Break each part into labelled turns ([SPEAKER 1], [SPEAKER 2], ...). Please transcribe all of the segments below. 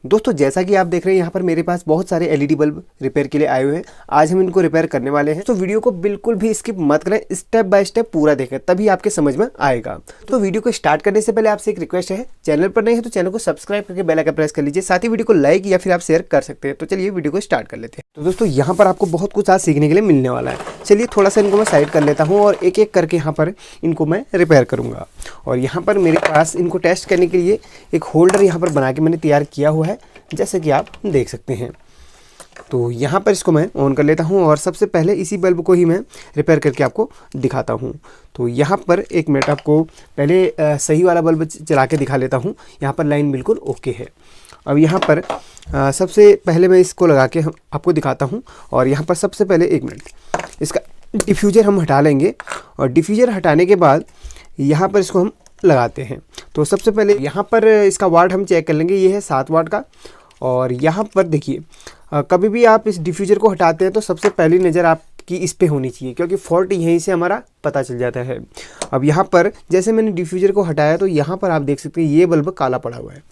[SPEAKER 1] दोस्तों जैसा कि आप देख रहे हैं यहाँ पर मेरे पास बहुत सारे एलईडी बल्ब रिपेयर के लिए आए हुए हैं। आज हम इनको रिपेयर करने वाले हैं, तो वीडियो को बिल्कुल भी स्किप मत करें, स्टेप बाय स्टेप पूरा देखें, तभी आपके समझ में आएगा। तो वीडियो को स्टार्ट करने से पहले आपसे एक रिक्वेस्ट है, चैनल पर नहीं है तो चैनल को सब्सक्राइब करके बेल आइकन प्रेस कर लीजिए, साथ ही वीडियो को लाइक या फिर आप शेयर कर सकते हैं। तो चलिए वीडियो को स्टार्ट कर लेते हैं। तो दोस्तों यहाँ पर आपको बहुत कुछ आज सीखने के लिए मिलने वाला है। चलिए थोड़ा सा इनको मैं साइड कर लेता हूँ और एक एक करके यहाँ पर इनको मैं रिपेयर करूँगा। और यहाँ पर मेरे पास इनको टेस्ट करने के लिए एक होल्डर यहाँ पर बना के मैंने तैयार किया हुआ है, जैसे कि आप देख सकते हैं। तो यहाँ पर इसको मैं ऑन कर लेता हूँ और सबसे पहले इसी बल्ब को ही मैं रिपेयर करके आपको दिखाता हूँ। तो यहाँ पर एक मिनट आपको पहले सही वाला बल्ब चला के दिखा लेता हूँ। यहाँ पर लाइन बिल्कुल ओके है। अब यहाँ पर सबसे पहले मैं इसको लगा के आपको दिखाता हूँ। और यहाँ पर सबसे पहले एक मिनट इसका डिफ्यूज़र हम हटा लेंगे और डिफ्यूज़र हटाने के बाद यहाँ पर इसको हम लगाते हैं। तो सबसे पहले यहाँ पर इसका वाट हम चेक कर लेंगे, ये है 7 वाट का। और यहाँ पर देखिए कभी भी आप इस डिफ्यूज़र को हटाते हैं तो सबसे पहली नज़र आपकी इस पे होनी चाहिए, क्योंकि फॉल्ट यहीं से हमारा पता चल जाता है। अब यहाँ पर जैसे मैंने डिफ्यूज़र को हटाया तो यहाँ पर आप देख सकते हैं ये बल्ब काला पड़ा हुआ है।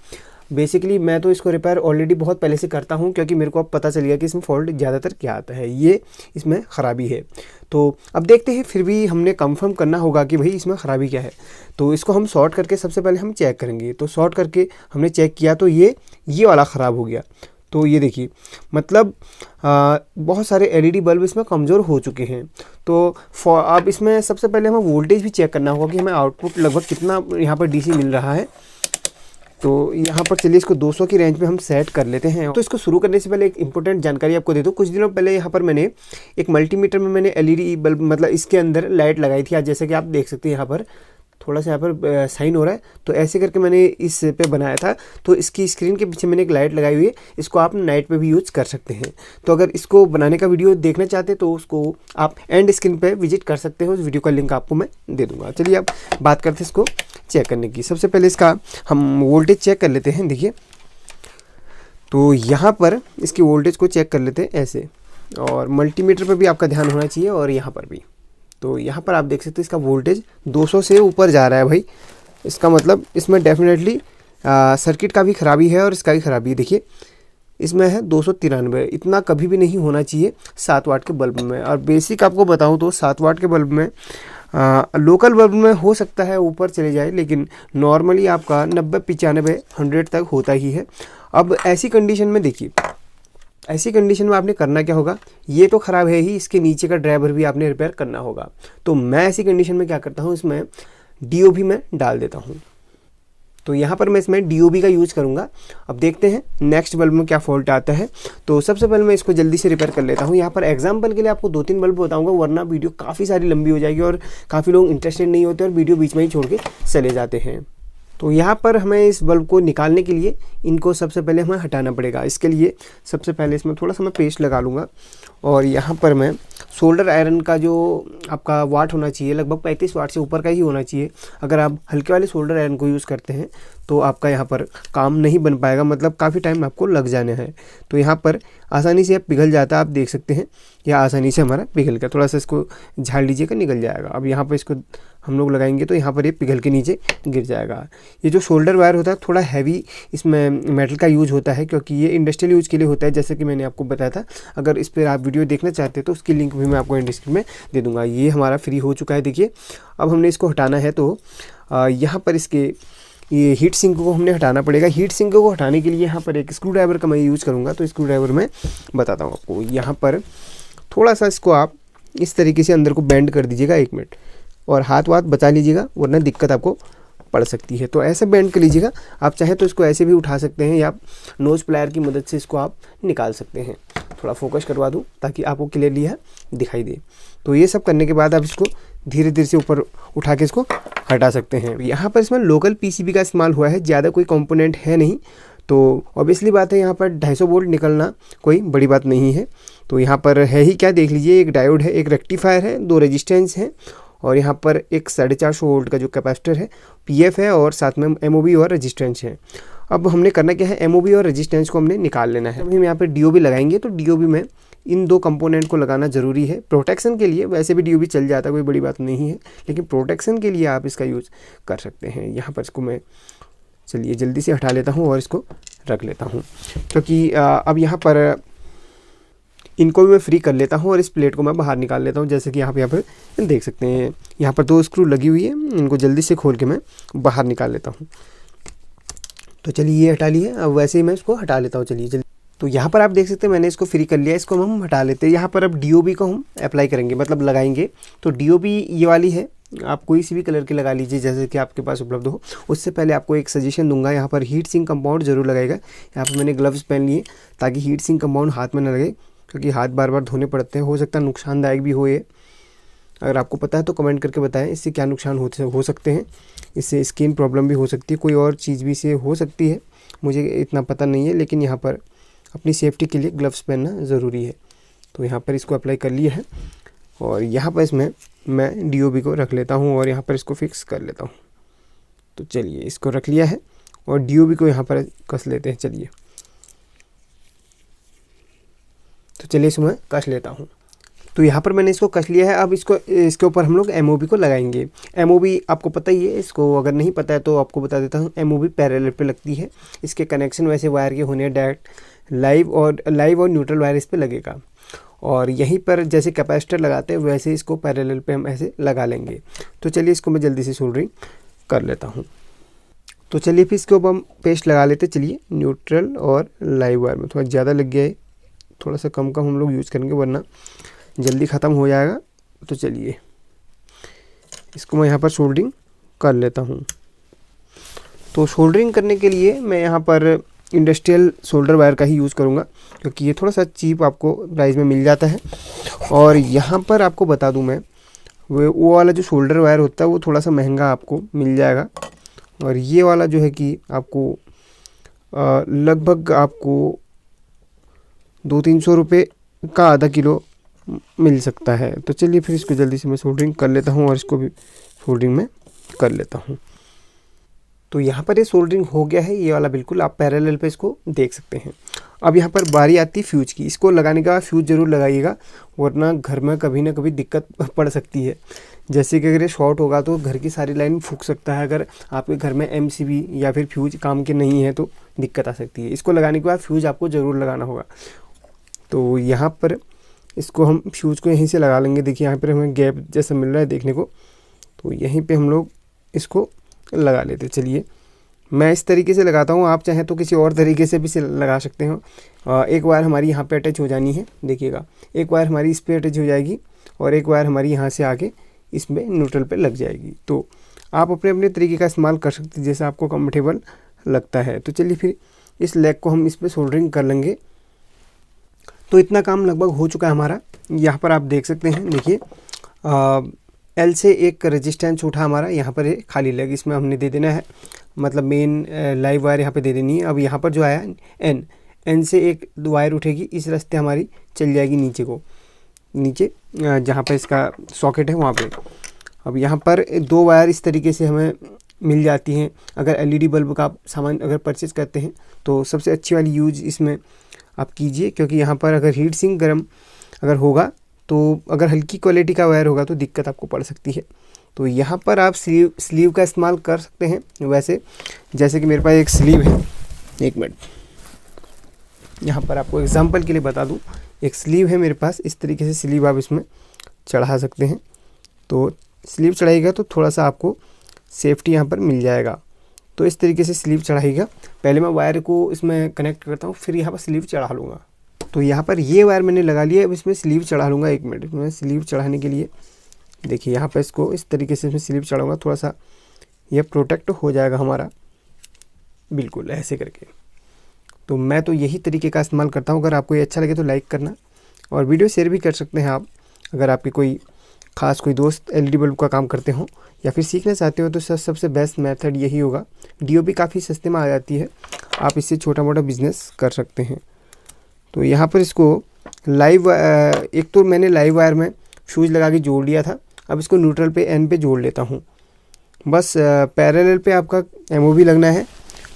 [SPEAKER 1] बेसिकली मैं तो इसको रिपेयर ऑलरेडी बहुत पहले से करता हूँ, क्योंकि मेरे को अब पता चल गया कि इसमें फॉल्ट ज़्यादातर क्या आता है, ये इसमें ख़राबी है। तो अब देखते हैं, फिर भी हमने कंफर्म करना होगा कि भाई इसमें ख़राबी क्या है। तो इसको हम शॉर्ट करके सबसे पहले हम चेक करेंगे। तो शॉर्ट करके हमने चेक किया तो ये वाला ख़राब हो गया। तो ये देखिए मतलब बहुत सारे एलईडी बल्ब इसमें कमज़ोर हो चुके हैं। तो अब इसमें सबसे पहले हमें वोल्टेज भी चेक करना होगा कि हमें आउटपुट लगभग कितना यहाँ पर डीसी मिल रहा है। तो यहाँ पर चलिए इसको 200 की रेंज में हम सेट कर लेते हैं। तो इसको शुरू करने से पहले एक इंपॉर्टेंट जानकारी आपको दे दूँ। कुछ दिनों पहले यहाँ पर मैंने एक मल्टीमीटर में मैंने एलईडी बल्ब मतलब इसके अंदर लाइट लगाई थी। आज जैसे कि आप देख सकते हैं यहाँ पर थोड़ा सा यहाँ पर साइन हो रहा है, तो ऐसे करके मैंने इस पे बनाया था। तो इसकी स्क्रीन के पीछे मैंने एक लाइट लगाई हुई है, इसको आप नाइट पे भी यूज़ कर सकते हैं। तो अगर इसको बनाने का वीडियो देखना चाहते हैं तो उसको आप एंड स्क्रीन पे विजिट कर सकते हो, उस वीडियो का लिंक आपको मैं दे दूँगा। चलिए अब बात करते हैं इसको चेक करने की। सबसे पहले इसका हम वोल्टेज चेक कर लेते हैं। देखिए तो यहाँ पर इसकी वोल्टेज को चेक कर लेते हैं ऐसे, और मल्टीमीटर पर भी आपका ध्यान होना चाहिए और यहाँ पर भी। तो यहाँ पर आप देख सकते हैं इसका वोल्टेज 200 से ऊपर जा रहा है भाई। इसका मतलब इसमें डेफिनेटली सर्किट का भी ख़राबी है और इसका भी ख़राबी है। देखिए इसमें है 293। इतना कभी भी नहीं होना चाहिए 7 वाट के बल्ब में। और बेसिक आपको बताऊँ तो 7 वाट के बल्ब में लोकल बल्ब में हो सकता है ऊपर चले जाए, लेकिन नॉर्मली आपका 90-95 100 तक होता ही है। अब ऐसी कंडीशन में देखिए, ऐसी कंडीशन में आपने करना क्या होगा, ये तो ख़राब है ही, इसके नीचे का ड्राइवर भी आपने रिपेयर करना होगा। तो मैं ऐसी कंडीशन में क्या करता हूँ, इसमें डीओबी में डाल देता हूँ। तो यहाँ पर मैं इसमें डीओबी का यूज़ करूँगा। अब देखते हैं नेक्स्ट बल्ब में क्या फॉल्ट आता है। तो सबसे पहले मैं इसको जल्दी से रिपेयर कर लेता हूँ। यहाँ पर एग्जाम्पल के लिए आपको 2-3 बल्ब बताऊँगा, वरना वीडियो काफ़ी सारी लंबी हो जाएगी और काफ़ी लोग इंटरेस्टेड नहीं होते और वीडियो बीच में ही छोड़ के चले जाते हैं। तो यहाँ पर हमें इस बल्ब को निकालने के लिए इनको सबसे पहले हमें हटाना पड़ेगा। इसके लिए सबसे पहले इसमें थोड़ा सा मैं पेस्ट लगा लूँगा और यहाँ पर मैं सोल्डर आयरन का जो आपका वाट होना चाहिए लगभग 35 वाट से ऊपर का ही होना चाहिए। अगर आप हल्के वाले सोल्डर आयरन को यूज़ करते हैं तो आपका यहाँ पर काम नहीं बन पाएगा, मतलब काफ़ी टाइम आपको लग जाना है। तो यहाँ पर आसानी से पिघल जाता है, आप देख सकते हैं यह आसानी से हमारा पिघल गया। थोड़ा सा इसको झाड़ लीजिएगा, निकल जाएगा। अब यहाँ पर इसको हम लोग लगाएंगे तो यहाँ पर ये पिघल के नीचे गिर जाएगा। ये जो शोल्डर वायर होता है थोड़ा हैवी इसमें मेटल का यूज़ होता है, क्योंकि ये इंडस्ट्रियल यूज़ के लिए होता है, जैसे कि मैंने आपको बताया था। अगर इस पर आप वीडियो देखना चाहते हैं तो उसकी लिंक भी मैं आपको डिस्क्रिप्शन में दे दूँगा। ये हमारा फ्री हो चुका है। देखिए अब हमने इसको हटाना है, तो यहाँ पर इसके ये हीट सिंक को हमने हटाना पड़ेगा। हीट सिंक को हटाने के लिए यहाँ पर एक स्क्रू ड्राइवर का मैं यूज़ करूँगा। तो स्क्रू ड्राइवर मैं बताता हूँ आपको। यहाँ पर थोड़ा सा इसको आप इस तरीके से अंदर को बेंड कर दीजिएगा, 1 मिनट, और हाथ वाथ बचा लीजिएगा, वरना दिक्कत आपको पड़ सकती है। तो ऐसे बेंड कर लीजिएगा। आप चाहे तो इसको ऐसे भी उठा सकते हैं या नोज़ प्लायर की मदद से इसको आप निकाल सकते हैं। थोड़ा फोकस करवा दूँ ताकि आपको क्लियरली है दिखाई दे। तो ये सब करने के बाद आप इसको धीरे धीरे से ऊपर उठा के इसको हटा सकते हैं। यहाँ पर इसमें लोकल पीसीबी का इस्तेमाल हुआ है, ज़्यादा कोई कंपोनेंट है नहीं। तो ऑब्वियसली बात है यहाँ पर 250 वोल्ट निकलना कोई बड़ी बात नहीं है। तो यहाँ पर है ही क्या, देख लीजिए, एक डायोड है, एक रेक्टिफायर है, 2 रेजिस्टेंस हैं और यहाँ पर एक 450 वोल्ट का जो कैपेसिटर है, पीएफ है, और साथ में एमओबी और रेजिस्टेंस है। अब हमने करना क्या है, एमओबी और रेजिस्टेंस को हमने निकाल लेना है। हम यहाँ पर डीओबी लगाएंगे तो डीओबी में इन 2 कंपोनेंट को लगाना ज़रूरी है प्रोटेक्शन के लिए। वैसे भी डीओबी चल जाता है, कोई बड़ी बात नहीं है, लेकिन प्रोटेक्शन के लिए आप इसका यूज़ कर सकते हैं। यहाँ पर इसको मैं चलिए जल्दी से हटा लेता हूँ और इसको रख लेता हूँ, क्योंकि अब यहाँ पर इनको भी मैं फ्री कर लेता हूँ और इस प्लेट को मैं बाहर निकाल लेता हूँ। जैसे कि आप यहाँ पर देख सकते हैं, यहाँ पर 2 स्क्रू लगी हुई है, इनको जल्दी से खोल के मैं बाहर निकाल लेता हूँ। तो चलिए ये हटा लिए, अब वैसे ही मैं इसको हटा लेता हूँ। चलिए जल्दी, तो यहाँ पर आप देख सकते हैं मैंने इसको फ्री कर लिया, इसको हम हटा लेते हैं। यहाँ पर अब DOB को हम अप्लाई करेंगे, मतलब लगाएंगे। तो DOB ये वाली है, आप कोई सी भी कलर की लगा लीजिए जैसे कि आपके पास उपलब्ध हो। उससे पहले आपको एक सजेशन दूंगा, यहाँ पर हीट सिंक कंपाउंड जरूर लगाएगा। यहाँ पर मैंने ग्लव्स पहन लिए ताकि हीट सिंक कंपाउंड हाथ में न लगे, क्योंकि हाथ बार बार धोने पड़ते हैं, हो सकता है नुकसानदायक भी हो ये। अगर आपको पता है तो कमेंट करके बताएं इससे क्या नुकसान हो सकते हैं। इससे स्किन प्रॉब्लम भी हो सकती है, कोई और चीज़ भी से हो सकती है, मुझे इतना पता नहीं है, लेकिन यहाँ पर अपनी सेफ्टी के लिए ग्लव्स पहनना ज़रूरी है। तो यहाँ पर इसको अप्लाई कर लिया है और यहाँ पर इसमें मैं DOB को रख लेता हूँ और यहाँ पर इसको फिक्स कर लेता हूँ। तो चलिए इसको रख लिया है और DOB को यहाँ पर कस लेते हैं। चलिए, तो चलिए इसमें कस लेता हूँ। तो यहाँ पर मैंने इसको कस लिया है। अब इसके ऊपर हम लोग MOB को लगाएंगे। MOB आपको पता ही है, इसको अगर नहीं पता है तो आपको बता देता हूँ। MOB पैरेलल पे लगती है, इसके कनेक्शन वैसे वायर के होने डायरेक्ट लाइव और न्यूट्रल वायर इस पे लगेगा। और यहीं पर जैसे कैपेसिटर लगाते हैं वैसे इसको पैरेलल पे हम ऐसे लगा लेंगे। तो चलिए इसको मैं जल्दी से सोल्डरिंग कर लेता हूँ। तो चलिए फिर इसके ऊपर हम पेस्ट लगा लेते। चलिए न्यूट्रल और लाइव वायर में थोड़ा ज़्यादा लग गया है, थोड़ा सा कम हम लोग यूज़ करेंगे वरना जल्दी ख़त्म हो जाएगा। तो चलिए इसको मैं यहाँ पर सोल्डरिंग कर लेता हूँ। तो सोल्डरिंग करने के लिए मैं यहाँ पर इंडस्ट्रियल सोल्डर वायर का ही यूज़ करूँगा, क्योंकि ये थोड़ा सा चीप आपको प्राइस में मिल जाता है। और यहाँ पर आपको बता दूँ मैं, वो वाला जो शोल्डर वायर होता है वो थोड़ा सा महंगा आपको मिल जाएगा, और ये वाला जो है कि आपको लगभग आपको 200-300 रुपये का आधा किलो मिल सकता है। तो चलिए फिर इसको जल्दी से मैं सोल्डरिंग कर लेता हूँ और इसको भी सोल्डरिंग में कर लेता हूँ। तो यहाँ पर ये सोल्डरिंग हो गया है, ये वाला बिल्कुल आप पैरेलल पे इसको देख सकते हैं। अब यहाँ पर बारी आती है फ्यूज की। इसको लगाने का फ्यूज ज़रूर लगाइएगा, वरना घर में कभी ना कभी दिक्कत पड़ सकती है। जैसे कि अगर ये शॉर्ट होगा तो घर की सारी लाइन फूंक सकता है। अगर आपके घर में MCB या फिर फ्यूज काम के नहीं है तो दिक्कत आ सकती है। इसको लगाने के बाद फ्यूज आपको ज़रूर लगाना होगा। तो यहाँ पर इसको हम फ्यूज को यहीं से लगा लेंगे। देखिए यहाँ पर हमें गैप जैसा मिल रहा है देखने को, तो यहीं पे हम लोग इसको लगा लेते। चलिए मैं इस तरीके से लगाता हूँ, आप चाहें तो किसी और तरीके से भी लगा सकते हो। एक वायर हमारी यहाँ पे अटैच हो जानी है, देखिएगा एक वायर हमारी इस पे अटैच हो जाएगी और एक वायर हमारी यहाँ से आके इसमें न्यूट्रल पे लग जाएगी। तो आप अपने अपने तरीके का इस्तेमाल कर सकते हैं जैसा आपको कंफर्टेबल लगता है। तो चलिए फिर इस लेग को हम इस पर सोल्डरिंग कर लेंगे। तो इतना काम लगभग हो चुका है हमारा। यहाँ पर आप देख सकते हैं, देखिए L से एक रेजिस्टेंस उठा हमारा, यहाँ पर खाली लेग इसमें हमने दे देना है, मतलब मेन लाइव वायर यहाँ पे दे देनी है। अब यहाँ पर जो आया N से एक वायर उठेगी, इस रास्ते हमारी चल जाएगी नीचे जहाँ पर इसका सॉकेट है वहाँ पे। अब यहाँ पर 2 वायर इस तरीके से हमें मिल जाती हैं। अगर LED बल्ब का सामान अगर परचेज़ करते हैं तो सबसे अच्छी वाली यूज इसमें आप कीजिए, क्योंकि यहाँ पर अगर हीट सिंक गर्म अगर होगा तो अगर हल्की क्वालिटी का वायर होगा तो दिक्कत आपको पड़ सकती है। तो यहाँ पर आप स्लीव का इस्तेमाल कर सकते हैं। वैसे जैसे कि मेरे पास एक स्लीव है, एक मिनट यहाँ पर आपको एग्जांपल के लिए बता दूँ, एक स्लीव है मेरे पास, इस तरीके से स्लीव आप इसमें चढ़ा सकते हैं। तो स्लीव चढ़ाइएगा तो थोड़ा सा आपको सेफ्टी यहाँ पर मिल जाएगा। तो इस तरीके से स्लीव चढ़ाइएगा। पहले मैं वायर को इसमें कनेक्ट करता हूँ, फिर यहाँ पर स्लीव चढ़ा लूँगा। तो यहाँ पर ये वायर मैंने लगा लिया, अब इसमें स्लीव चढ़ा लूँगा। एक मिनट में स्लीव चढ़ाने के लिए देखिए यहाँ पर इसको इस तरीके से इसमें स्लीव चढ़ाऊँगा, थोड़ा सा यह प्रोटेक्ट हो जाएगा हमारा, बिल्कुल ऐसे करके। तो मैं तो यही तरीके का इस्तेमाल करता हूँ। अगर आपको ये अच्छा लगे तो लाइक करना और वीडियो शेयर भी कर सकते हैं आप। अगर आपके कोई खास कोई दोस्त LED बल्ब का काम करते हो या फिर सीखना चाहते हो तो सबसे बेस्ट मेथड यही होगा। DOB काफ़ी सस्ते में आ जाती है, आप इससे छोटा मोटा बिजनेस कर सकते हैं। तो यहाँ पर इसको लाइव एक तो मैंने लाइव वायर में फ्यूज लगा के जोड़ लिया था, अब इसको न्यूट्रल पे N पे जोड़ लेता हूँ। बस पैरेलल पे आपका MOB लगना है,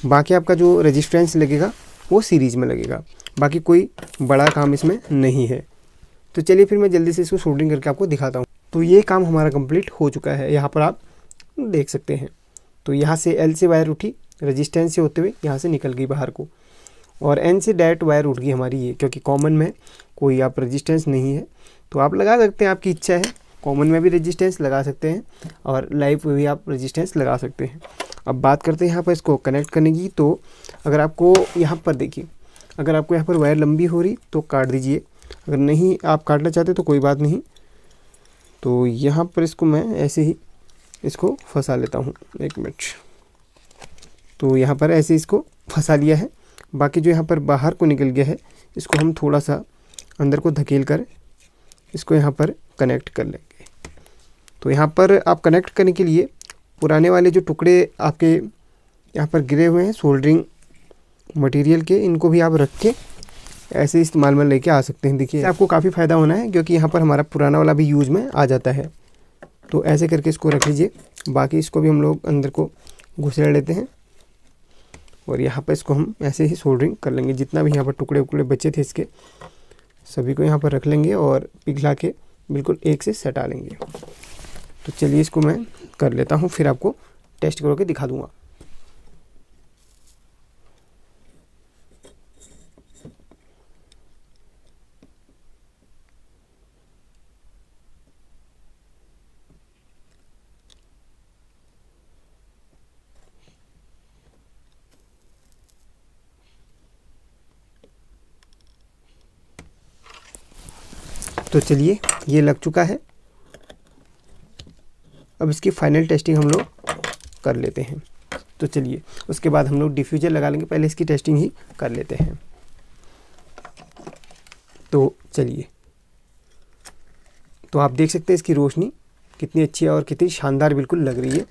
[SPEAKER 1] बाकी आपका जो रेजिस्टेंस लगेगा वो सीरीज़ में लगेगा, बाकी कोई बड़ा काम इसमें नहीं है। तो चलिए फिर मैं जल्दी से इसको सोल्डरिंग करके आपको दिखाता हूँ। तो ये काम हमारा कंप्लीट हो चुका है, यहाँ पर आप देख सकते हैं। तो यहाँ से L से वायर उठी रेजिस्टेंस से होते हुए यहाँ से निकल गई बाहर को, और एन से डायरेक्ट वायर उठ गई हमारी ये, क्योंकि कॉमन में कोई आप रेजिस्टेंस नहीं है। तो आप लगा सकते हैं, आपकी इच्छा है, कॉमन में भी रेजिस्टेंस लगा सकते हैं और लाइव में भी आप रेजिस्टेंस लगा सकते हैं। अब बात करते हैं यहाँ पर इसको कनेक्ट करने की। तो अगर आपको यहाँ पर देखिए, अगर आपको यहाँ पर वायर लंबी हो रही तो काट दीजिए, अगर नहीं आप काटना चाहते तो कोई बात नहीं। तो यहाँ पर इसको मैं ऐसे ही इसको फंसा लेता हूँ, 1 मिनट। तो यहाँ पर ऐसे इसको फंसा लिया है। बाकी जो यहाँ पर बाहर को निकल गया है, इसको हम थोड़ा सा अंदर को धकेल कर इसको यहाँ पर कनेक्ट कर लेंगे। तो यहाँ पर आप कनेक्ट करने के लिए पुराने वाले जो टुकड़े आपके यहाँ पर गिरे हुए हैं सोल्डरिंग मटेरियल के, इनको भी आप रख के ऐसे इस्तेमाल में लेके आ सकते हैं। देखिए आपको काफ़ी फ़ायदा होना है, क्योंकि यहाँ पर हमारा पुराना वाला भी यूज़ में आ जाता है। तो ऐसे करके इसको रख लीजिए। बाकी इसको भी हम लोग अंदर को घुसेड़ लेते हैं और यहाँ पर इसको हम ऐसे ही सोल्डरिंग कर लेंगे। जितना भी यहाँ पर टुकड़े उकड़े बचे थे इसके सभी को यहाँ पर रख लेंगे और पिघला के बिल्कुल एक से सटा लेंगे। तो चलिए इसको मैं कर लेता हूँ, फिर आपको टेस्ट करके दिखा दूँगा। तो चलिए ये लग चुका है। अब इसकी फाइनल टेस्टिंग हम लोग कर लेते हैं। तो चलिए उसके बाद हम लोग डिफ्यूज़र लगा लेंगे, पहले इसकी टेस्टिंग ही कर लेते हैं। तो चलिए, तो आप देख सकते हैं इसकी रोशनी कितनी अच्छी है और कितनी शानदार बिल्कुल लग रही है।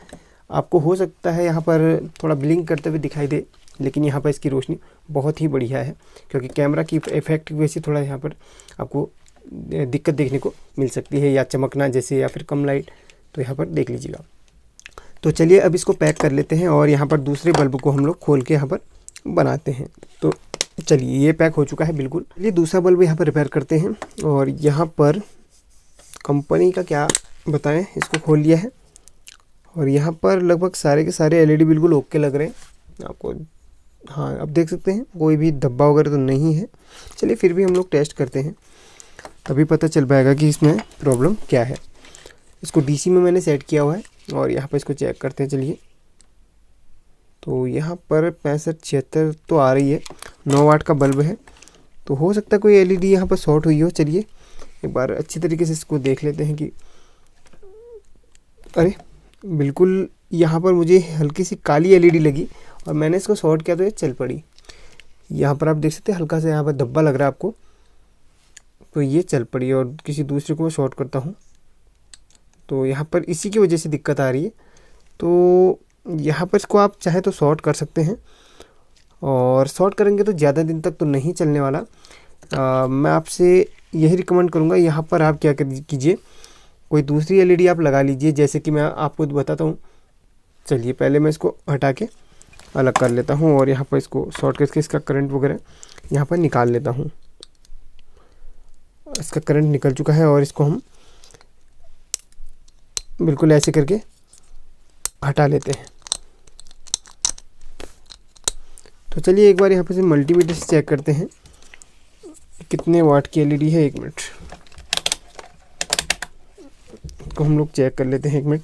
[SPEAKER 1] आपको हो सकता है यहाँ पर थोड़ा ब्लिंक करते हुए दिखाई दे, लेकिन यहाँ पर इसकी रोशनी बहुत ही बढ़िया है, क्योंकि कैमरा की इफेक्ट की वजह से थोड़ा यहाँ पर आपको दिक्कत देखने को मिल सकती है, या चमकना जैसे, या फिर कम लाइट, तो यहाँ पर देख लीजिएगा। तो चलिए अब इसको पैक कर लेते हैं और यहाँ पर दूसरे बल्ब को हम लोग खोल के यहाँ पर बनाते हैं। तो चलिए ये पैक हो चुका है बिल्कुल। ये दूसरा बल्ब यहाँ पर रिपेयर करते हैं, और यहाँ पर कंपनी का क्या बताएं, इसको खोल लिया है और यहाँ पर लगभग सारे के सारे एलईडी बिल्कुल ओके लग रहे हैं आपको। हाँ, अब देख सकते हैं कोई भी धब्बा वगैरह तो नहीं है। चलिए फिर भी हम लोग टेस्ट करते हैं, तभी पता चल पाएगा कि इसमें प्रॉब्लम क्या है। इसको डीसी में मैंने सेट किया हुआ है और यहाँ पर इसको चेक करते हैं। चलिए, तो यहाँ पर 65-76 तो आ रही है, 9 वाट का बल्ब है, तो हो सकता है कोई एलईडी यहाँ पर शॉर्ट हुई हो। चलिए एक बार अच्छी तरीके से इसको देख लेते हैं कि अरे बिल्कुल यहाँ पर मुझे हल्की सी काली एलईडी लगी और मैंने इसको शॉर्ट किया तो ये चल पड़ी। यहाँ पर आप देख सकते हैं हल्का सा यहाँ पर धब्बा लग रहा है आपको, तो ये चल पड़ी। और किसी दूसरे को मैं शॉर्ट करता हूँ तो यहाँ पर इसी की वजह से दिक्कत आ रही है। तो यहाँ पर इसको आप चाहे तो शॉर्ट कर सकते हैं, और शॉर्ट करेंगे तो ज़्यादा दिन तक तो नहीं चलने वाला। मैं आपसे यही रिकमेंड करूँगा, यहाँ पर आप क्या कीजिए, कोई दूसरी एलईडी आप लगा लीजिए, जैसे कि मैं आपको बताता हूँ। चलिए पहले मैं इसको हटा के अलग कर लेता हूँ और यहाँ पर इसको शॉर्ट करके इसका करंट वगैरह यहाँ पर निकाल लेता हूँ। इसका करंट निकल चुका है और इसको हम बिल्कुल ऐसे करके हटा लेते हैं। तो चलिए एक बार यहाँ पर से मल्टीमीटर से चेक करते हैं कितने वाट की एलईडी है। 1 मिनट को हम लोग चेक कर लेते हैं। 1 मिनट,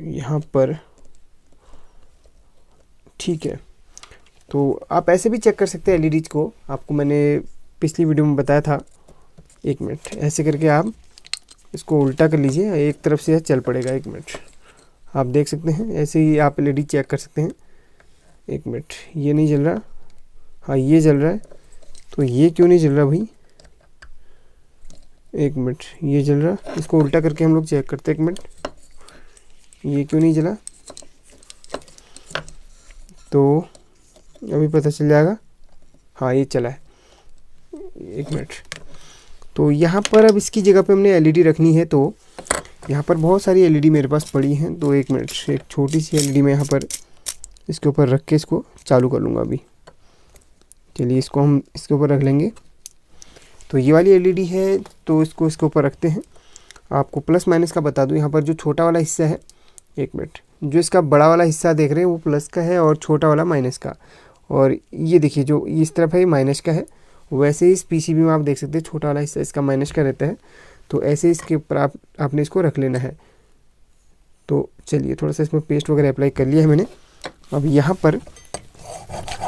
[SPEAKER 1] यहाँ पर ठीक है। तो आप ऐसे भी चेक कर सकते हैं एलईडीज को, आपको मैंने पिछली वीडियो में बताया था। 1 मिनट ऐसे करके आप इसको उल्टा कर लीजिए, एक तरफ से चल पड़ेगा। 1 मिनट, आप देख सकते हैं ऐसे ही आप एलईडी चेक कर सकते हैं। 1 मिनट, ये नहीं जल रहा, हाँ ये जल रहा है, तो ये क्यों नहीं जल रहा भाई? 1 मिनट, ये जल रहा, इसको उल्टा करके हम लोग चेक करते हैं। 1 मिनट, ये क्यों नहीं जला? तो अभी पता चल जाएगा, हाँ ये चला है। 1 मिनट, तो यहाँ पर अब इसकी जगह पे हमने एलईडी रखनी है, तो यहाँ पर बहुत सारी एलईडी मेरे पास पड़ी हैं। तो 1 मिनट, एक छोटी सी एलईडी मैं यहाँ पर इसके ऊपर रख के इसको चालू कर लूँगा अभी। चलिए इसको हम इसके ऊपर रख लेंगे। तो ये वाली एलईडी है, तो इसको इसके ऊपर रखते हैं। आपको प्लस माइनस का बता दूँ, यहाँ पर जो छोटा वाला हिस्सा है एक मिनट, जो इसका बड़ा वाला हिस्सा देख रहे हैं वो प्लस का है और छोटा वाला माइनस का। और ये देखिए जो इस तरफ है ये माइनस का है, वैसे ही इस पीसीबी में आप देख सकते हैं छोटा वाला हिस्सा इसका माइनस का रहता है। तो ऐसे इसके ऊपर आपने इसको रख लेना है। तो चलिए थोड़ा सा इसमें पेस्ट वगैरह अप्लाई कर लिया है मैंने। अब यहाँ पर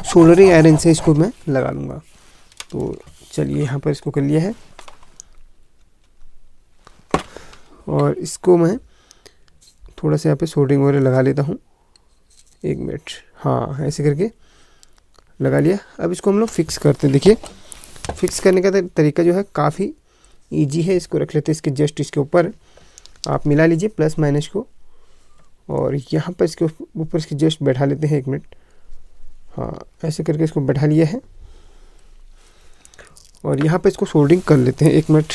[SPEAKER 1] सोल्डरिंग आयरन से इसको मैं लगा लूँगा। तो चलिए यहाँ पर इसको कर लिया है और इसको मैं थोड़ा सा यहाँ पे सोल्डरिंग वगैरह लगा लेता हूँ। एक मिनट, हाँ ऐसे करके लगा लिया। अब इसको हम लोग फिक्स करते हैं। देखिए फिक्स करने का तरीका जो है काफ़ी इजी है। इसको रख लेते हैं इसके जस्ट इसके ऊपर, आप मिला लीजिए प्लस माइनस को और यहाँ पर इसके ऊपर इसके जस्ट बैठा लेते हैं। एक मिनट, हाँ ऐसे करके इसको बैठा लिया है और यहाँ पे इसको सोल्डरिंग कर लेते हैं। एक मिनट,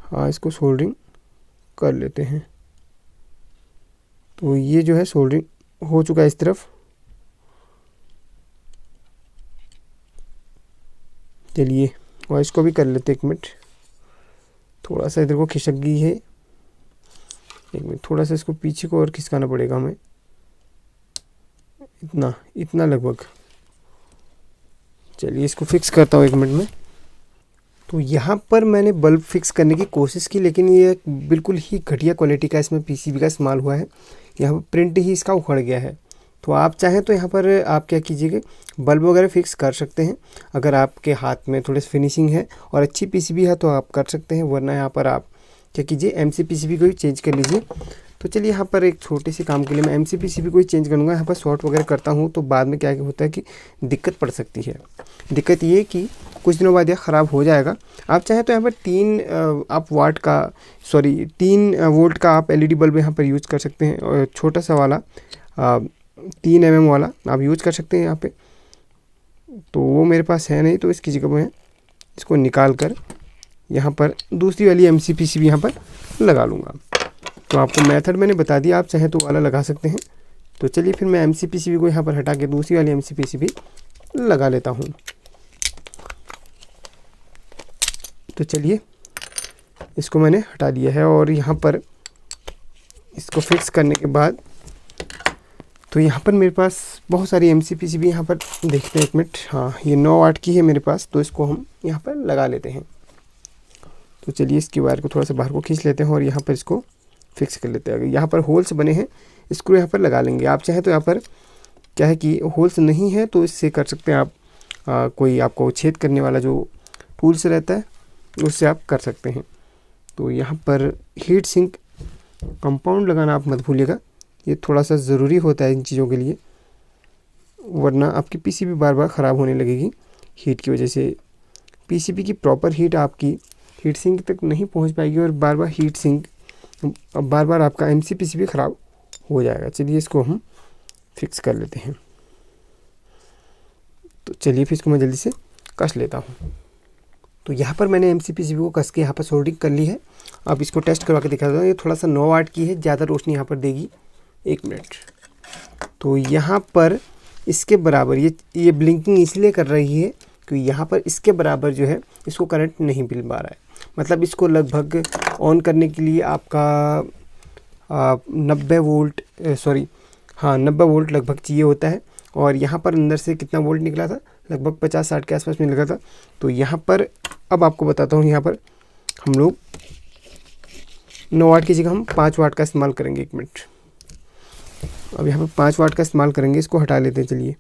[SPEAKER 1] हाँ इसको सोल्डरिंग कर लेते हैं। तो ये जो है सोल्डरिंग हो चुका है इस तरफ। चलिए और इसको भी कर लेते हैं। एक मिनट, थोड़ा सा इधर को खिसक गई है। एक मिनट, थोड़ा सा इसको पीछे को और खिसकाना पड़ेगा हमें, इतना लगभग। चलिए इसको फिक्स करता हूँ 1 मिनट में। तो यहाँ पर मैंने बल्ब फिक्स करने की कोशिश की, लेकिन ये बिल्कुल ही घटिया क्वालिटी का इसमें पीसीबी का इस्तेमाल हुआ है। यहाँ पर प्रिंट ही इसका उखड़ गया है। तो आप चाहें तो यहाँ पर आप क्या कीजिएगा, बल्ब वगैरह फिक्स कर सकते हैं। अगर आपके हाथ में थोड़ी सी फिनिशिंग है और अच्छी पीसीबी है तो आप कर सकते हैं, वरना यहाँ पर आप क्या कीजिए एमसी पीसीबी को ही चेंज कर लीजिए। तो चलिए यहाँ पर एक छोटे से काम के लिए मैं एमसी पीसीबी को ही चेंज करूँगा। यहाँ पर शॉर्ट वगैरह करता हूँ तो बाद में क्या होता है कि दिक्कत पड़ सकती है। दिक्कत ये कि कुछ दिनों बाद यह ख़राब हो जाएगा। आप चाहें तो यहाँ पर 3 वोल्ट का आप एलईडी बल्ब यहाँ पर यूज़ कर सकते हैं और छोटा सा वाला 3 mm वाला आप यूज़ कर सकते हैं यहाँ पे। तो वो मेरे पास है नहीं, तो इसकी जगह मैं इसको निकाल कर यहाँ पर दूसरी वाली एमसी पीसीबी यहाँ पर लगा लूँगा। तो आपको मेथड मैंने बता दिया, आप चाहें तो वाला लगा सकते हैं। तो चलिए फिर मैं एमसी पीसीबी को यहाँ पर हटा के दूसरी वाली एमसी पीसीबी लगा लेता हूँ। तो चलिए इसको मैंने हटा दिया है और यहाँ पर इसको फिक्स करने के बाद तो यहाँ पर मेरे पास बहुत सारी एमसी पीसीबी यहाँ पर देखते हैं। 1 मिनट, हाँ ये 9 वाट की है मेरे पास, तो इसको हम यहाँ पर लगा लेते हैं। तो चलिए इसकी वायर को थोड़ा सा बाहर को खींच लेते हैं और यहाँ पर इसको फिक्स कर लेते हैं। अगर यहाँ पर होल्स बने हैं, स्क्रू यहाँ पर लगा लेंगे। आप चाहें तो यहाँ पर क्या है कि होल्स नहीं है तो इससे कर सकते हैं आप, कोई आपको छेद करने वाला जो टूल्स रहता है उससे आप कर सकते हैं। तो यहाँ पर हीट सिंक कंपाउंड लगाना आप मत भूलिएगा, ये थोड़ा सा ज़रूरी होता है इन चीज़ों के लिए, वरना आपकी पीसीबी बार बार ख़राब होने लगेगी हीट की वजह से। पीसीबी की प्रॉपर हीट आपकी हीट सिंक तक नहीं पहुंच पाएगी और बार बार आपका एमसी पीसीबी ख़राब हो जाएगा। चलिए इसको हम फिक्स कर लेते हैं। तो चलिए फिर इसको मैं जल्दी से कस लेता हूँ। तो यहाँ पर मैंने एमसी पीसीबी को कस के यहाँ पर सोल्डरिंग कर ली है। अब इसको टेस्ट करवा के दिखा देता हूँ। ये थोड़ा सा 9 वाट की है, ज़्यादा रोशनी यहाँ पर देगी। 1 मिनट, तो यहाँ पर इसके बराबर ये ब्लिंकिंग इसलिए कर रही है कि यहाँ पर इसके बराबर जो है इसको करंट नहीं मिल पा रहा है। मतलब इसको लगभग ऑन करने के लिए आपका 90 वोल्ट 90 वोल्ट लगभग चाहिए होता है। और यहाँ पर अंदर से कितना वोल्ट निकला था, लगभग 50-60 के आसपास में लगा था। तो यहाँ पर अब आपको बताता हूँ, यहाँ पर हम लोग 9 वाट की जगह हम 5 वाट का इस्तेमाल करेंगे। 1 मिनट, अब यहाँ पर 5 वाट का इस्तेमाल करेंगे। इसको हटा लेते हैं चलिए।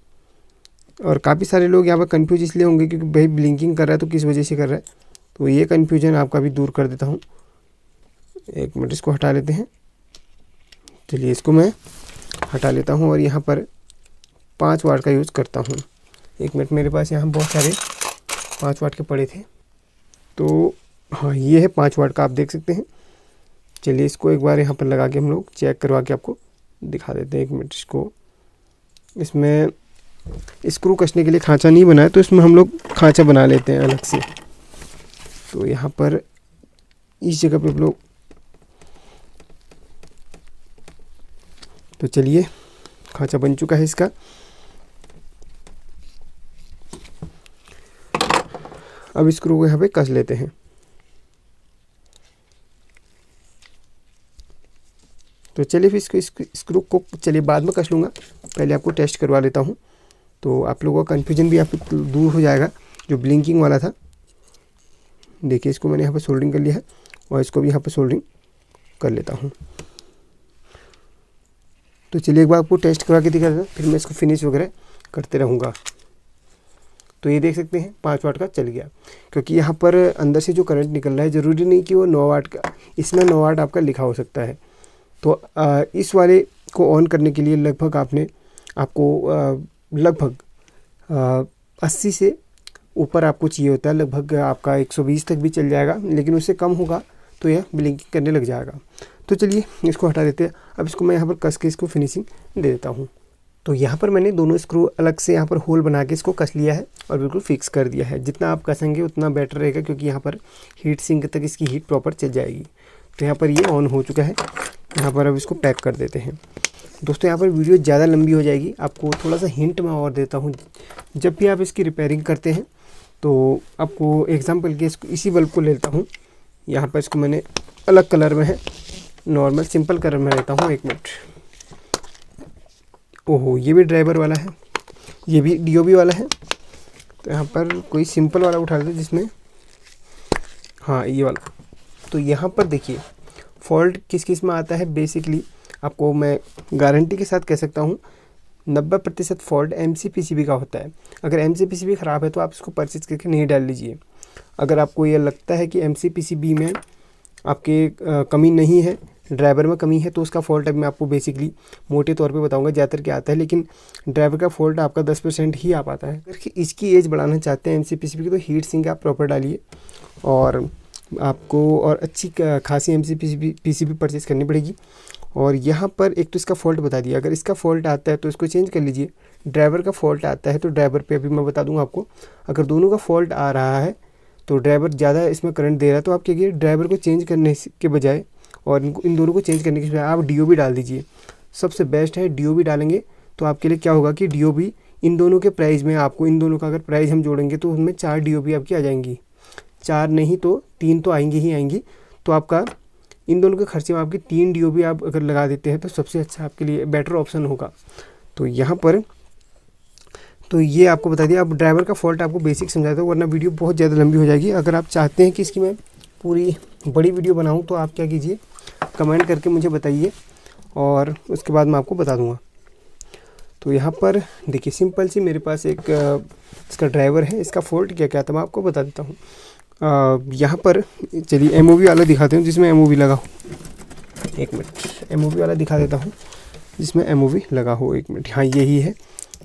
[SPEAKER 1] और काफ़ी सारे लोग यहाँ पर कंफ्यूज इसलिए होंगे क्योंकि भाई ब्लिंकिंग कर रहा है तो किस वजह से कर रहा है, तो ये कन्फ्यूजन आपका भी दूर कर देता हूँ। 1 मिनट, इसको हटा लेते हैं। चलिए इसको मैं हटा लेता हूँ और यहाँ पर 5 वाट का यूज़ करता हूँ। 1 मिनट, मेरे पास यहाँ बहुत सारे 5 वाट के पड़े थे। तो हाँ ये है 5 वाट का, आप देख सकते हैं। चलिए इसको एक बार यहाँ पर लगा के हम लोग चेक करवा के आपको दिखा देते हैं। 1 मिनट, इसमें स्क्रू कसने के लिए खांचा नहीं बनाया तो इसमें हम लोग खांचा बना लेते हैं अलग से। तो यहाँ पर इस जगह पे हम लोग, तो चलिए खांचा बन चुका है इसका। अब स्क्रू को यहाँ पे कस लेते हैं तो चलिए फिर इसको स्क्रू को चलिए बाद में कस लूँगा, पहले आपको टेस्ट करवा लेता हूँ। तो आप लोगों का कन्फ्यूजन भी आपको दूर हो जाएगा जो ब्लिंकिंग वाला था। देखिए इसको मैंने यहाँ पर सोल्डरिंग कर लिया है और इसको भी यहाँ पर सोल्डरिंग कर लेता हूँ। तो चलिए एक बार आपको टेस्ट करवा के दिखा देता हूँ, फिर मैं इसको फिनिश वगैरह करते रहूँगा। तो ये देख सकते हैं 5 वाट का चल गया, क्योंकि यहाँ पर अंदर से जो करंट निकल रहा है ज़रूरी नहीं कि वो 9 वाट का, इसमें 9 वाट आपका लिखा हो सकता है। तो इस वाले को ऑन करने के लिए लगभग आपको लगभग 80 से ऊपर आपको चाहिए होता है। लगभग आपका 120 तक भी चल जाएगा, लेकिन उससे कम होगा तो यह ब्लिंकिंग करने लग जाएगा। तो चलिए इसको हटा देते हैं। अब इसको मैं यहाँ पर कस के इसको फिनिशिंग दे देता हूँ। तो यहाँ पर मैंने दोनों स्क्रू अलग से यहाँ पर होल बना के इसको कस लिया है और बिल्कुल फिक्स कर दिया है। जितना आप कसेंगे उतना बेटर रहेगा, क्योंकि यहाँ पर हीट सिंक तक इसकी हीट प्रॉपर चल जाएगी। तो यहाँ पर ये ऑन हो चुका है। यहाँ पर अब इसको पैक कर देते हैं। दोस्तों यहाँ पर वीडियो ज़्यादा लंबी हो जाएगी, आपको थोड़ा सा हिंट मैं और देता हूँ। जब भी आप इसकी रिपेयरिंग करते हैं तो आपको एग्जाम्पल के इसको इसी बल्ब को ले लेता हूँ। यहाँ पर इसको मैंने अलग कलर में है, नॉर्मल सिंपल कलर में लेता हूँ। 1 मिनट। ओहो, ये भी ड्राइवर वाला है, ये भी DOB वाला है। तो यहाँ पर कोई सिंपल वाला उठा लेते जिसमें, हाँ ये वाला। तो यहाँ पर देखिए फॉल्ट किस किस में आता है। बेसिकली आपको मैं गारंटी के साथ कह सकता हूँ 90% फॉल्ट MCPCB का होता है। अगर MCPCB ख़राब है तो आप इसको परचेज करके नहीं डाल लीजिए। अगर आपको ये लगता है कि MCPCB में आपके कमी नहीं है, ड्राइवर में कमी है, तो उसका फॉल्ट अब मैं आपको बेसिकली मोटे तौर पे बताऊंगा ज़्यादातर क्या आता है। लेकिन ड्राइवर का फॉल्ट आपका 10% ही आ पाता है। अगर इसकी एज बढ़ाना चाहते हैं MCPCB की, तो हीट सिंक आप प्रॉपर डालिए और आपको और अच्छी खासी MCPCB परचेज़ करनी पड़ेगी। और यहाँ पर एक तो इसका फॉल्ट बता दिया, अगर इसका फॉल्ट आता है तो इसको चेंज कर लीजिए। ड्राइवर का फॉल्ट आता है तो ड्राइवर पे अभी मैं बता दूंगा आपको। अगर दोनों का फॉल्ट आ रहा है तो ड्राइवर ज़्यादा इसमें करंट दे रहा है, तो आप क्या कीजिए, ड्राइवर को चेंज करने के बजाय और इन दोनों को चेंज करने के बजाय आप DOB डाल दीजिए। सबसे बेस्ट है DOB डालेंगे तो आपके लिए क्या होगा कि DOB इन दोनों के प्राइस में, आपको इन दोनों का अगर प्राइस हम जोड़ेंगे तो उनमें 4 DOB आपकी आ जाएंगी। 4 नहीं तो 3 तो आएंगी ही आएंगी। तो आपका इन दोनों के खर्चे में आपकी 3 DOB आप अगर लगा देते हैं तो सबसे अच्छा आपके लिए बेटर ऑप्शन होगा। तो यहाँ पर तो ये आपको बता दिया। अब ड्राइवर का फॉल्ट आपको बेसिक समझाता हूँ, वरना वीडियो बहुत ज़्यादा लंबी हो जाएगी। अगर आप चाहते हैं कि इसकी मैं पूरी बड़ी वीडियो बनाऊँ तो आप क्या कीजिए, कमेंट करके मुझे बताइए और उसके बाद मैं आपको बता दूँगा। तो यहाँ पर देखिए सिंपल सी मेरे पास एक इसका ड्राइवर है। इसका फॉल्ट क्या क्या था मैं आपको बता देता हूँ। यहाँ पर चलिए MOV वाला दिखाते हूँ जिसमें MOV लगा हो। 1 मिनट, MOV वाला दिखा देता हूँ जिसमें MOV लगा हो। 1 मिनट, हाँ यही है।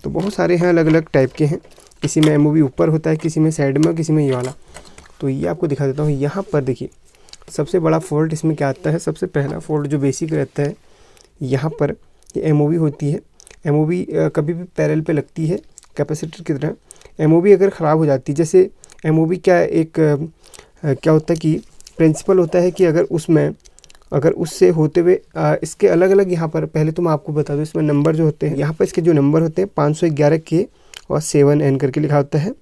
[SPEAKER 1] तो बहुत सारे हैं, अलग अलग टाइप के हैं। किसी में MOV ऊपर होता है, किसी में साइड में, किसी में ये वाला। तो ये आपको दिखा देता हूँ। यहाँ पर देखिए सबसे बड़ा फॉल्ट इसमें क्या आता है। सबसे पहला फॉल्ट जो बेसिक रहता है, यहाँ पर ये MOV होती है। MOV कभी भी पैरेलल पे लगती है कैपेसिटर की तरह। MOV अगर ख़राब हो जाती है, जैसे MOV क्या एक क्या होता है कि प्रिंसिपल होता है कि अगर उससे होते हुए इसके अलग अलग, यहाँ पर पहले तो मैं आपको बता दूँ इसमें नंबर जो होते हैं, यहाँ पर इसके जो नंबर होते हैं 511K और 7N करके लिखा होता है।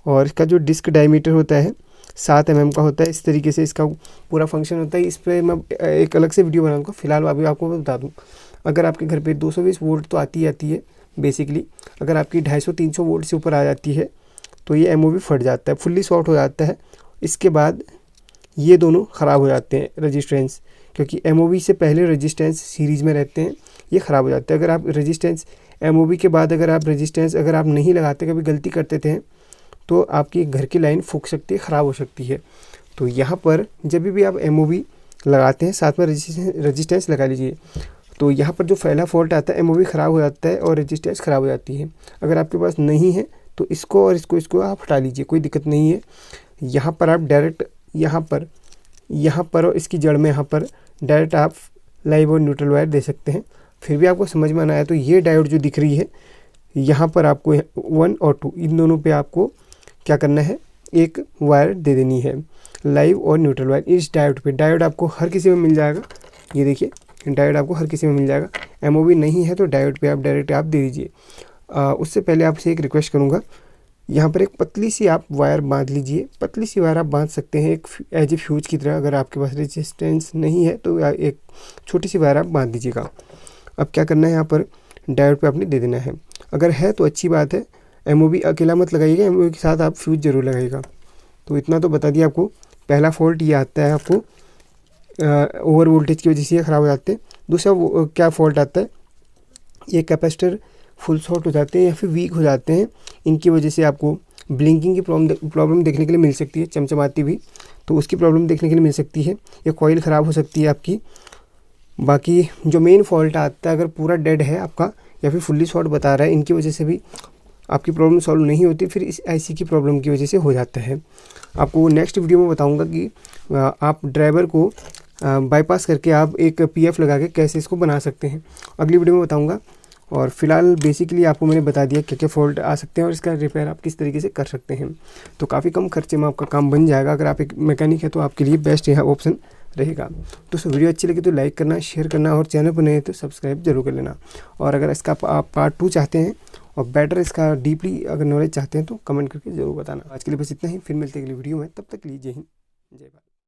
[SPEAKER 1] और इसका जो डिस्क डायमीटर होता है 7 mm का होता है। इस तरीके से इसका पूरा फंक्शन होता है। इस पर मैं एक अलग से वीडियो बनाऊँगा, फिलहाल अभी आपको बता दूँ। अगर आपके घर पे 220 वोल्ट तो आती है बेसिकली, अगर आपकी 250-300 वोल्ट से ऊपर आ जाती है तो ये MOV फट जाता है, फुल्ली शॉर्ट हो जाता है। इसके बाद ये दोनों ख़राब हो जाते हैं रजिस्टेंस, क्योंकि MOV से पहले रजिस्टेंस सीरीज़ में रहते हैं, ये ख़राब हो जाते हैं। अगर आप रजिस्टेंस MOV के बाद अगर आप रजिस्टेंस अगर आप नहीं लगाते, कभी गलती करते थे, तो आपकी घर की लाइन फूक सकती है, ख़राब हो सकती है। तो यहाँ पर जब भी आप MOV लगाते हैं साथ में रजिस्टेंस लगा लीजिए। तो यहाँ पर जो पहला फॉल्ट आता है, MOV ख़राब हो जाता है और रजिस्टेंस ख़राब हो जाती है। अगर आपके पास नहीं है तो इसको और इसको आप हटा लीजिए, कोई दिक्कत नहीं है। यहाँ पर आप डायरेक्ट यहाँ पर और इसकी जड़ में यहाँ पर डायरेक्ट आप लाइव और न्यूट्रल वायर दे सकते हैं। फिर भी आपको समझ में ना आया तो ये डायोड जो दिख रही है, यहाँ पर आपको 1 और 2 इन दोनों पे आपको क्या करना है, एक वायर दे देनी है, लाइव और न्यूट्रल वायर इस डायोड पे। डायोड आपको हर किसी में मिल जाएगा, ये देखिए डायोड आपको हर किसी में मिल जाएगा। MOV नहीं है तो डायोड पे आप डायरेक्ट आप दे दीजिए। उससे पहले आपसे एक रिक्वेस्ट करूँगा, यहाँ पर एक पतली सी आप वायर बांध लीजिए। पतली सी वायर आप बांध सकते हैं एक एज ए फ्यूज की तरह। अगर आपके पास रेजिस्टेंस नहीं है तो एक छोटी सी वायर आप बांध दीजिएगा। अब क्या करना है, यहाँ पर डायोड पे आपने दे देना है। अगर है तो अच्छी बात है, एमओबी अकेला मत लगाइएगा, एमओबी के साथ आप फ्यूज जरूर लगाइएगा। तो इतना तो बता दिया आपको। पहला फॉल्ट ये आता है आपको ओवर वोल्टेज की वजह से ये ख़राब हो जाते हैं। दूसरा क्या फॉल्ट आता है, ये कैपेसिटर फुल शॉर्ट हो जाते हैं या फिर वीक हो जाते हैं। इनकी वजह से आपको ब्लिंकिंग की प्रॉब्लम देखने के लिए मिल सकती है, चमचमाती भी, तो उसकी प्रॉब्लम देखने के लिए मिल सकती है। या कॉइल ख़राब हो सकती है आपकी। बाकी जो मेन फॉल्ट आता है, अगर पूरा डेड है आपका या फिर फुल्ली शॉर्ट बता रहा है, इनकी वजह से भी आपकी प्रॉब्लम सॉल्व नहीं होती, फिर इस आईसी की प्रॉब्लम की वजह से हो जाता है। आपको नेक्स्ट वीडियो में बताऊंगा कि आप ड्राइवर को बाईपास करके आप एक पीएफ लगा के कैसे इसको बना सकते हैं, अगली वीडियो में बताऊंगा। और फिलहाल बेसिकली आपको मैंने बता दिया क्या क्या फॉल्ट आ सकते हैं और इसका रिपेयर आप किस तरीके से कर सकते हैं। तो काफ़ी कम खर्चे में आपका काम बन जाएगा। अगर आप एक मैकेनिक है तो आपके लिए बेस्ट यह ऑप्शन रहेगा। तो वीडियो अच्छी लगी तो लाइक करना, शेयर करना और चैनल पर नए हैं तो सब्सक्राइब जरूर कर लेना। और अगर इसका आप पार्ट 2 चाहते हैं और बेटर इसका डीपली अगर नॉलेज चाहते हैं तो कमेंट करके ज़रूर बताना। आज के लिए बस इतना ही, फिर मिलते हैं अगली वीडियो में। तब तक के लिए जय हिंद, जय भारत।